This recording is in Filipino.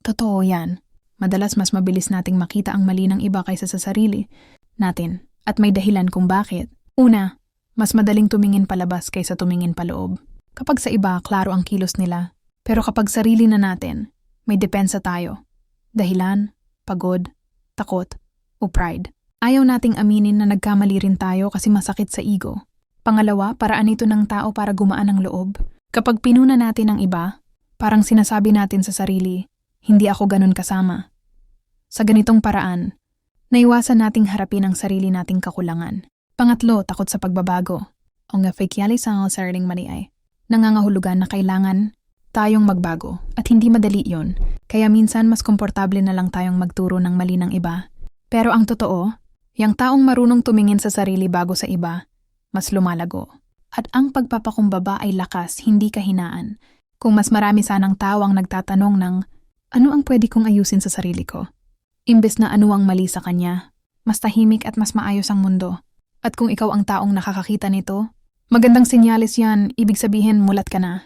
Totoo yan. Madalas mas mabilis nating makita ang mali ng iba kaysa sa sarili natin. At may dahilan kung bakit. Una, mas madaling tumingin palabas kaysa tumingin paloob. Kapag sa iba, klaro ang kilos nila. Pero kapag sarili na natin, may depensa tayo. Dahilan, pagod, takot, o pride. Ayaw nating aminin na nagkamali rin tayo kasi masakit sa ego. Pangalawa, paraan ito ng tao para gumaan ang loob. Kapag pinuna natin ang iba, parang sinasabi natin sa sarili, hindi ako ganun kasama. Sa ganitong paraan, naiwasan nating harapin ang sarili nating kakulangan. Pangatlo, takot sa pagbabago. Ang fakyali sa sariling mali ay nangangahulugan na kailangan tayong magbago at hindi madali yon. Kaya minsan mas komportable na lang tayong magturo ng mali ng iba. Pero ang totoo, yung taong marunong tumingin sa sarili bago sa iba, mas lumalago. At ang pagpapakumbaba ay lakas, hindi kahinaan. Kung mas marami sanang tao ang nagtatanong ng, ano ang pwede kong ayusin sa sarili ko? Imbes na ano ang mali sa kanya, mas tahimik at mas maayos ang mundo. At kung ikaw ang taong nakakakita nito, magandang senyales yan, ibig sabihin mulat ka na.